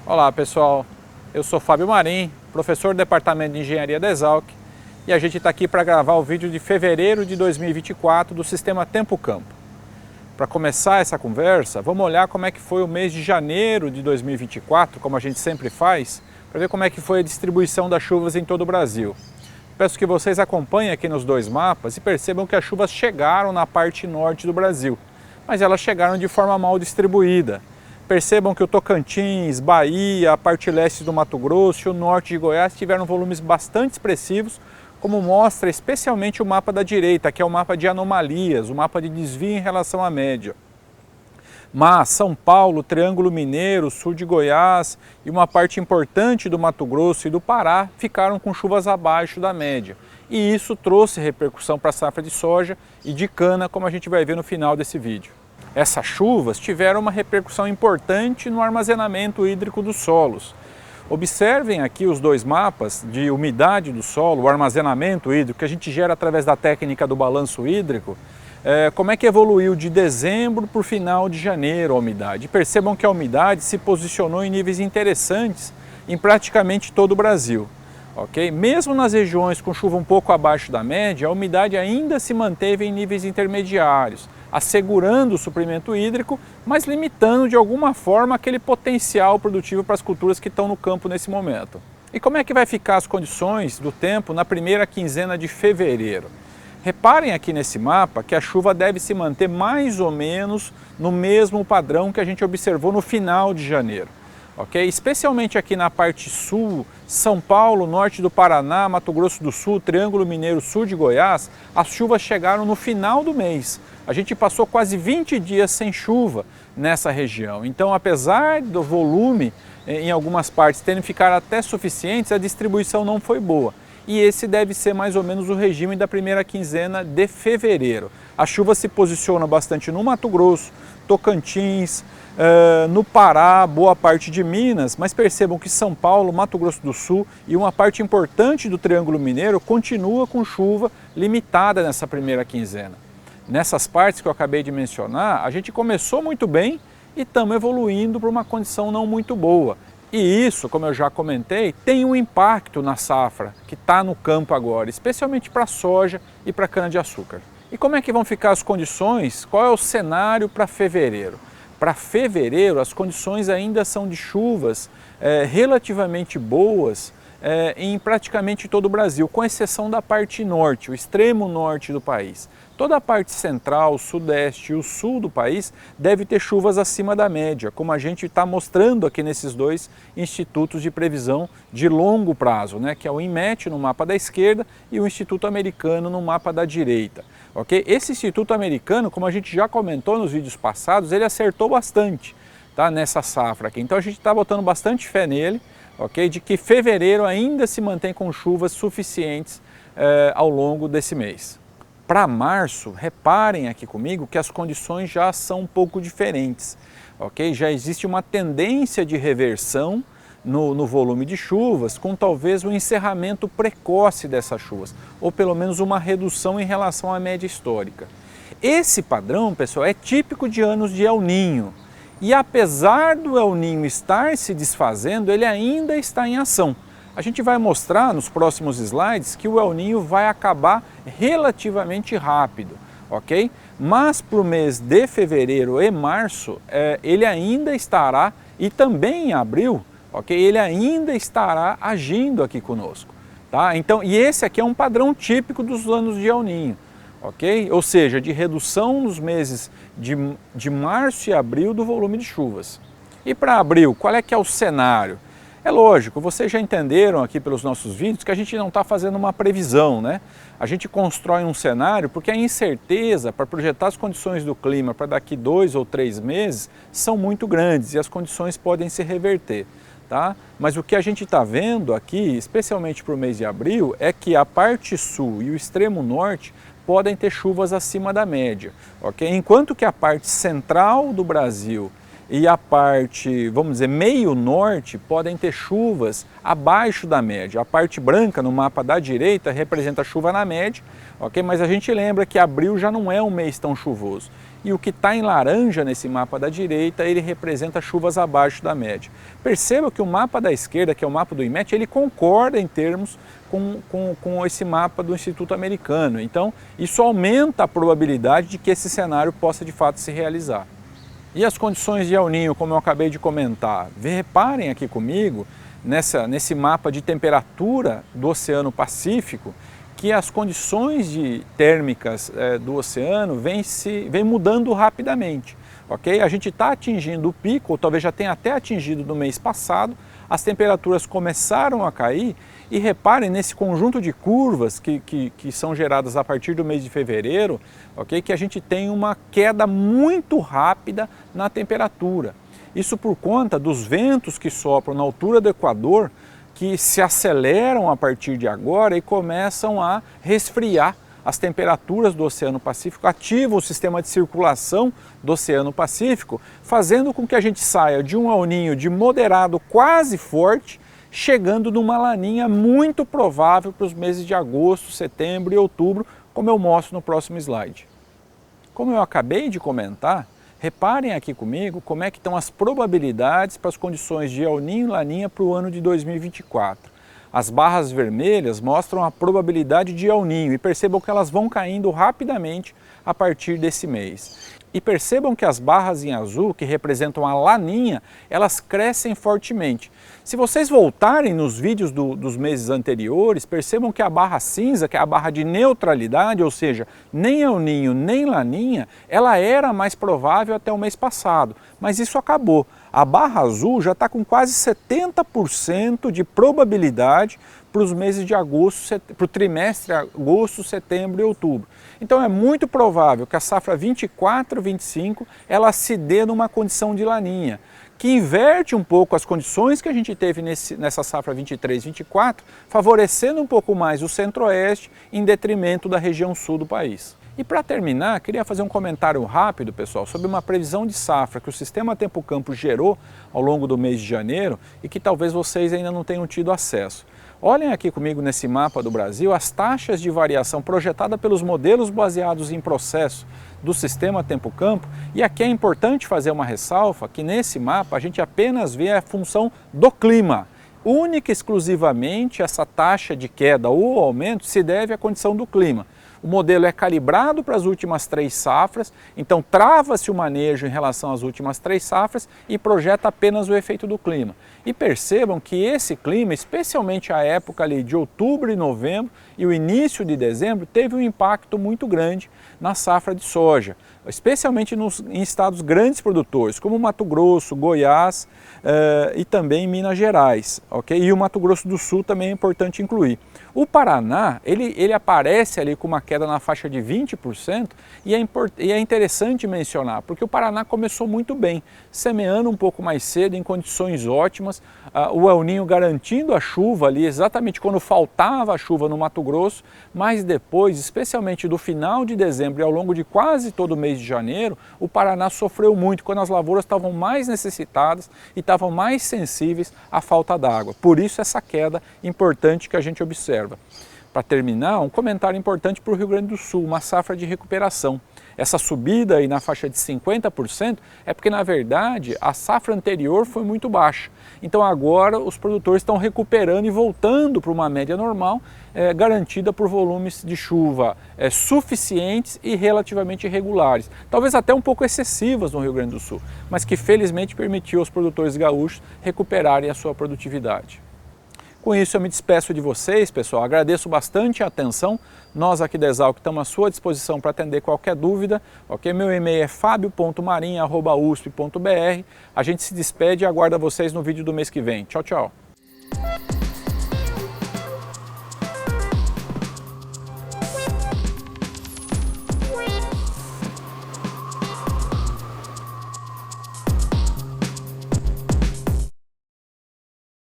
Olá pessoal, eu sou Fábio Marim, professor do Departamento de Engenharia da Exalc, e a gente está aqui para gravar o vídeo de fevereiro de 2024 do Sistema Tempo-Campo. Para começar essa conversa, vamos olhar como é que foi o mês de janeiro de 2024, como a gente sempre faz, para ver como é que foi a distribuição das chuvas em todo o Brasil. Peço que vocês acompanhem aqui nos dois mapas e percebam que as chuvas chegaram na parte norte do Brasil, mas elas chegaram de forma mal distribuída. Percebam que o Tocantins, Bahia, a parte leste do Mato Grosso e o norte de Goiás tiveram volumes bastante expressivos, como mostra especialmente o mapa da direita, que é o mapa de anomalias, o mapa de desvio em relação à média. Mas São Paulo, Triângulo Mineiro, sul de Goiás e uma parte importante do Mato Grosso e do Pará ficaram com chuvas abaixo da média. E isso trouxe repercussão para a safra de soja e de cana, como a gente vai ver no final desse vídeo. Essas chuvas tiveram uma repercussão importante no armazenamento hídrico dos solos. Observem aqui os dois mapas de umidade do solo, o armazenamento hídrico que a gente gera através da técnica do balanço hídrico, como é que evoluiu de dezembro para o final de janeiro a umidade. Percebam que a umidade se posicionou em níveis interessantes em praticamente todo o Brasil. Okay? Mesmo nas regiões com chuva um pouco abaixo da média, a umidade ainda se manteve em níveis intermediários, assegurando o suprimento hídrico, mas limitando de alguma forma aquele potencial produtivo para as culturas que estão no campo nesse momento. E como é que vai ficar as condições do tempo na primeira quinzena de fevereiro? Reparem aqui nesse mapa que a chuva deve se manter mais ou menos no mesmo padrão que a gente observou no final de janeiro. Okay? Especialmente aqui na parte sul, São Paulo, norte do Paraná, Mato Grosso do Sul, Triângulo Mineiro, sul de Goiás, as chuvas chegaram no final do mês. A gente passou quase 20 dias sem chuva nessa região. Então, apesar do volume em algumas partes terem ficado até suficientes, a distribuição não foi boa. E esse deve ser mais ou menos o regime da primeira quinzena de fevereiro. A chuva se posiciona bastante no Mato Grosso, Tocantins, no Pará, boa parte de Minas, mas percebam que São Paulo, Mato Grosso do Sul e uma parte importante do Triângulo Mineiro continua com chuva limitada nessa primeira quinzena. Nessas partes que eu acabei de mencionar, a gente começou muito bem e estamos evoluindo para uma condição não muito boa. E isso, como eu já comentei, tem um impacto na safra que está no campo agora, especialmente para a soja e para a cana-de-açúcar. E como é que vão ficar as condições? Qual é o cenário para fevereiro? Para fevereiro, as condições ainda são de chuvas relativamente boas em praticamente todo o Brasil, com exceção da parte norte, o extremo norte do país. Toda a parte central, o sudeste e o sul do país deve ter chuvas acima da média, como a gente está mostrando aqui nesses dois institutos de previsão de longo prazo, né, que é o INMET no mapa da esquerda e o Instituto Americano no mapa da direita. Okay? Esse Instituto Americano, como a gente já comentou nos vídeos passados, ele acertou bastante, tá, nessa safra aqui. Então a gente está botando bastante fé nele, okay, de que fevereiro ainda se mantém com chuvas suficientes ao longo desse mês. Para março, reparem aqui comigo que as condições já são um pouco diferentes. Okay? Já existe uma tendência de reversão no volume de chuvas, com talvez um encerramento precoce dessas chuvas, ou pelo menos uma redução em relação à média histórica. Esse padrão, pessoal, é típico de anos de El Niño. E apesar do El Niño estar se desfazendo, ele ainda está em ação. A gente vai mostrar nos próximos slides que o El Niño vai acabar relativamente rápido, ok? Mas para o mês de fevereiro e março, ele ainda estará, e também em abril, ok? Ele ainda estará agindo aqui conosco, tá? Então, e esse aqui é um padrão típico dos anos de El Niño, ok? Ou seja, de redução nos meses de março e abril do volume de chuvas. E para abril, qual é que é o cenário? É lógico, vocês já entenderam aqui pelos nossos vídeos que a gente não está fazendo uma previsão, né? A gente constrói um cenário porque a incerteza para projetar as condições do clima para daqui 2 ou 3 meses são muito grandes e as condições podem se reverter, tá? Mas o que a gente está vendo aqui, especialmente para o mês de abril, é que a parte sul e o extremo norte podem ter chuvas acima da média, ok? Enquanto que a parte central do Brasil e a parte, vamos dizer, meio norte podem ter chuvas abaixo da média. A parte branca no mapa da direita representa a chuva na média, ok? Mas a gente lembra que abril já não é um mês tão chuvoso. e o que está em laranja nesse mapa da direita, ele representa chuvas abaixo da média. Perceba que o mapa da esquerda, que é o mapa do IMET, ele concorda em termos com esse mapa do Instituto Americano. Então, isso aumenta a probabilidade de que esse cenário possa de fato se realizar. E as condições de El Niño, como eu acabei de comentar, reparem aqui comigo, nesse mapa de temperatura do Oceano Pacífico, que as condições térmicas do oceano vêm mudando rapidamente. Okay? A gente está atingindo o pico, ou talvez já tenha até atingido no mês passado, as temperaturas começaram a cair e reparem nesse conjunto de curvas que são geradas a partir do mês de fevereiro, okay? Que a gente tem uma queda muito rápida na temperatura. Isso por conta dos ventos que sopram na altura do Equador, que se aceleram a partir de agora e começam a resfriar as temperaturas do Oceano Pacífico, ativam o sistema de circulação do Oceano Pacífico, fazendo com que a gente saia de um El Niño de moderado quase forte, chegando numa laninha muito provável para os meses de agosto, setembro e outubro, como eu mostro no próximo slide. Como eu acabei de comentar, reparem aqui comigo como é que estão as probabilidades para as condições de El Niño e Laninha para o ano de 2024. As barras vermelhas mostram a probabilidade de El Niño e percebam que elas vão caindo rapidamente a partir desse mês. E percebam que as barras em azul, que representam a Laninha, elas crescem fortemente. Se vocês voltarem nos vídeos dos meses anteriores, percebam que a barra cinza, que é a barra de neutralidade, ou seja, nem El Niño nem Laninha, ela era mais provável até o mês passado, mas isso acabou. A barra azul já está com quase 70% de probabilidade para os meses de agosto, para o trimestre agosto, setembro e outubro. Então é muito provável que a safra 24-25 ela se dê numa condição de Laninha, que inverte um pouco as condições que a gente teve nessa safra 23-24, favorecendo um pouco mais o centro-oeste em detrimento da região sul do país. E para terminar, queria fazer um comentário rápido, pessoal, sobre uma previsão de safra que o Sistema Tempo Campo gerou ao longo do mês de janeiro e que talvez vocês ainda não tenham tido acesso. Olhem aqui comigo nesse mapa do Brasil as taxas de variação projetadas pelos modelos baseados em processo do Sistema Tempo Campo, e aqui é importante fazer uma ressalva que nesse mapa a gente apenas vê a função do clima. Única e exclusivamente essa taxa de queda ou aumento se deve à condição do clima. O modelo é calibrado para as últimas 3 safras, então trava-se o manejo em relação às últimas 3 safras e projeta apenas o efeito do clima. E percebam que esse clima, especialmente a época ali de outubro e novembro e o início de dezembro, teve um impacto muito grande na safra de soja, especialmente em estados grandes produtores, como Mato Grosso, Goiás e também Minas Gerais, ok? E o Mato Grosso do Sul também é importante incluir. O Paraná, ele aparece ali com uma queda na faixa de 20% e é interessante mencionar, porque o Paraná começou muito bem, semeando um pouco mais cedo, em condições ótimas, o El Niño garantindo a chuva ali exatamente quando faltava a chuva no Mato Grosso, mas depois, especialmente do final de dezembro e ao longo de quase todo o mês de janeiro, o Paraná sofreu muito quando as lavouras estavam mais necessitadas e estavam mais sensíveis à falta d'água. Por isso essa queda importante que a gente observa. Para terminar, um comentário importante para o Rio Grande do Sul, uma safra de recuperação. Essa subida aí na faixa de 50% é porque, na verdade, a safra anterior foi muito baixa. Então agora os produtores estão recuperando e voltando para uma média normal, garantida por volumes de chuva suficientes e relativamente regulares. Talvez até um pouco excessivas no Rio Grande do Sul, mas que felizmente permitiu aos produtores gaúchos recuperarem a sua produtividade. Com isso eu me despeço de vocês, pessoal, agradeço bastante a atenção, nós aqui da Exalc estamos à sua disposição para atender qualquer dúvida, ok? Meu e-mail é fabio.marinha@usp.br, a gente se despede e aguarda vocês no vídeo do mês que vem. Tchau, tchau!